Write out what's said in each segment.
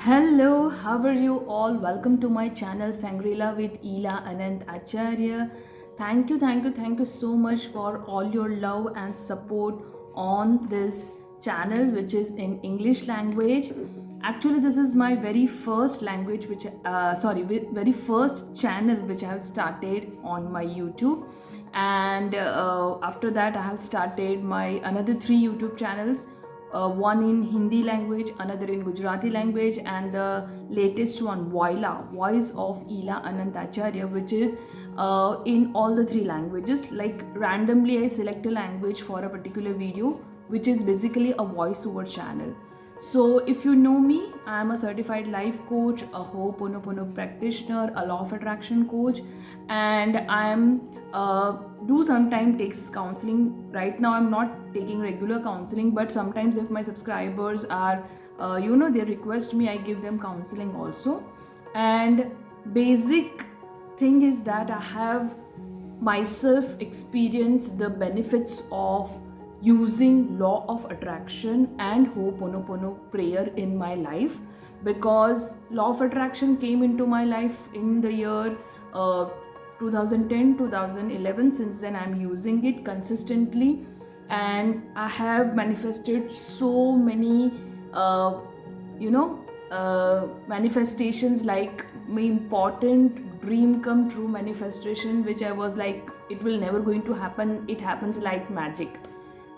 Hello, how are you all? Welcome to my channel Sangrila with Ila Anand Acharya. Thank you so much for all your love and support on this channel, which is in English language. Actually, this is my very first language, very first channel which I have started on my YouTube. And after that, I have started my another three YouTube channels, one in Hindi language, another in Gujarati language, and the latest one, Voice of Ila Anantacharya, which is in all the three languages. Like randomly, I select a language for a particular video, which is basically a voiceover channel. So, if you know me, I am a certified life coach, a Ho'oponopono practitioner, a law of attraction coach, and I am do sometimes takes counseling. Right now, I'm not taking regular counseling, but sometimes if my subscribers are, they request me, I give them counseling also. And basic thing is that I have myself experienced the benefits of using law of attraction and Ho'oponopono prayer in my life, because law of attraction came into my life in the year 2010 2011. Since then I'm using it consistently, and I have manifested so many manifestations, like my important dream come true manifestation, which I was like, it will never going to happen, it happens like magic.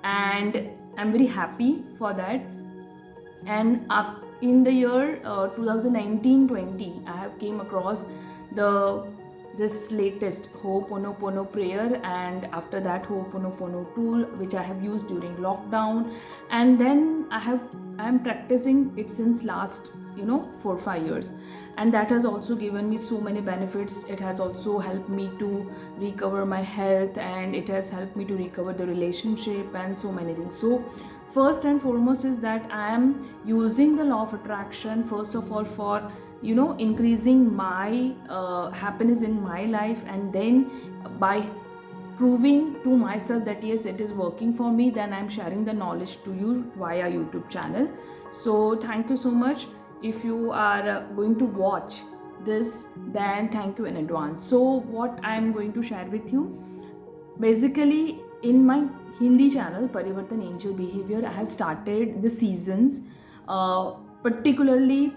And I'm very happy for that. And in the year 2019-20, I have came across the this latest Ho'oponopono prayer, and after that Ho'oponopono tool, which I have used during lockdown. And then I'm practicing it since last 4 5 years, and that has also given me so many benefits. It has also helped me to recover my health, and it has helped me to recover the relationship and so many things. So first and foremost is that I am using the law of attraction, first of all, for increasing my happiness in my life, and then by proving to myself that yes, it is working for me, then I'm sharing the knowledge to you via YouTube channel. So thank you so much. If you are going to watch this, then thank you in advance. So what I'm going to share with you, basically in my Hindi channel Parivartan Angel Behavior, I have started the seasons, particularly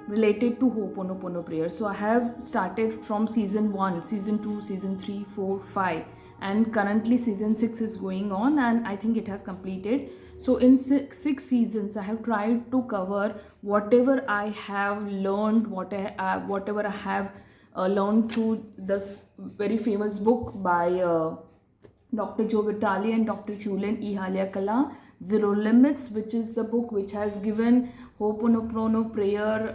related to Ho'oponopono prayer. So I have started from season 1, season 2, season 3, 4, 5, and currently season 6 is going on, and I think it has completed. So in six seasons, I have tried to cover whatever I have learned, whatever I have learned through this very famous book by Dr. Joe Vitale and Dr. Hewlin E. Haleakala, Zero Limits, which is the book which has given Ho'oponopono prayer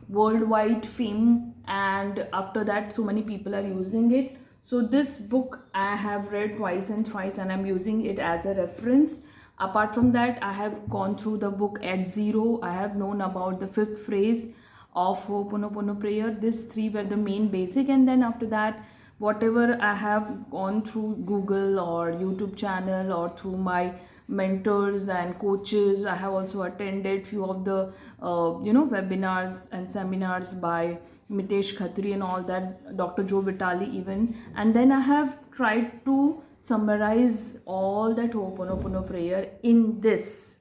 worldwide fame, and after that so many people are using it. So this book I have read twice and thrice, and I'm using it as a reference. Apart from that, I have gone through the book at zero. I have known about the fifth phrase of Ho'oponopono prayer. These three were the main basic, and then after that, whatever I have gone through Google or YouTube channel or through my mentors and coaches, I have also attended few of the webinars and seminars by Mitesh Khatri and all that, Dr. Joe Vitale even, and then I have tried to summarize all that Ho'oponopono prayer in this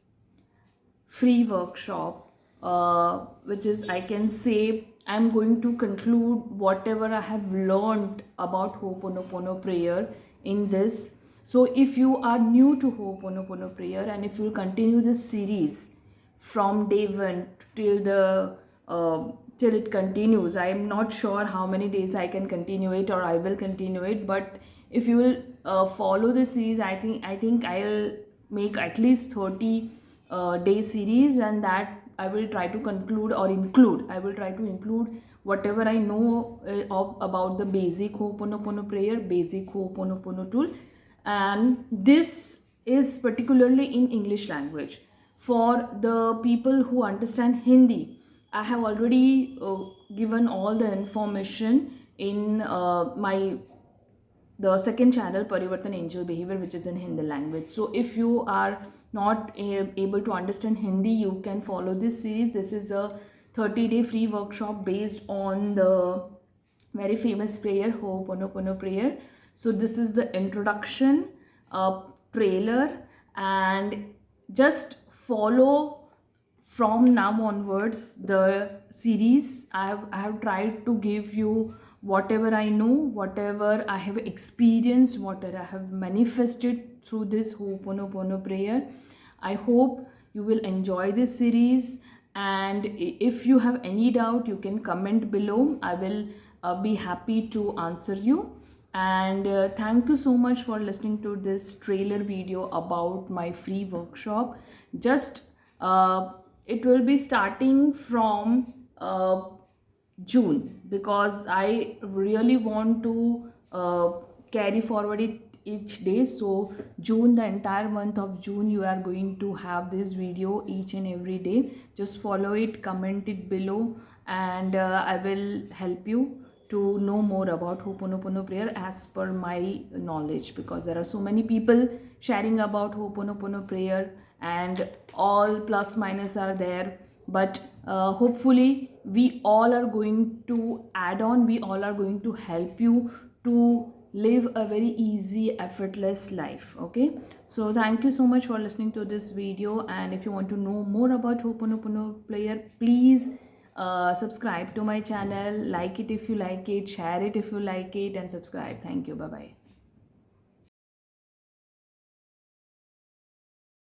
free workshop, which is, I can say, I'm going to conclude whatever I have learned about Ho'oponopono prayer in this. So if you are new to Ho'oponopono prayer, and if you continue this series from day one till it continues, I am not sure how many days I can continue it, or I will continue it, but if you will follow the series, I think I'll make at least 30 day series, and that I will try to conclude or include. I will try to include whatever I know about the basic Ho'oponopono prayer, basic Ho'oponopono tool, and this is particularly in English language. For the people who understand Hindi, I have already given all the information in my the second channel, Parivartan Angel Behavior, which is in Hindi language. So if you are not able to understand Hindi, you can follow this series. This is a 30-day free workshop based on the very famous prayer, Ho'oponopono prayer. So this is the introduction, trailer, and just follow from now onwards the series. I have tried to give you whatever I know, whatever I have experienced, whatever I have manifested through this Ho'oponopono prayer. I hope you will enjoy this series, and if you have any doubt, you can comment below. I will be happy to answer you. And thank you so much for listening to this trailer video about my free workshop. Just it will be starting from June, because I really want to carry forward it each day. So June, the entire month of June, you are going to have this video each and every day. Just follow it, comment it below, and I will help you to know more about Ho'oponopono prayer as per my knowledge, because there are so many people sharing about Ho'oponopono prayer and all plus minus are there. But hopefully we all are going to add on, we all are going to help you to live a very easy, effortless life. Okay, so thank you so much for listening to this video, and if you want to know more about Ho'oponopono prayer, please subscribe to my channel, like it if you like it, share it if you like it, and subscribe. Thank you. Bye bye.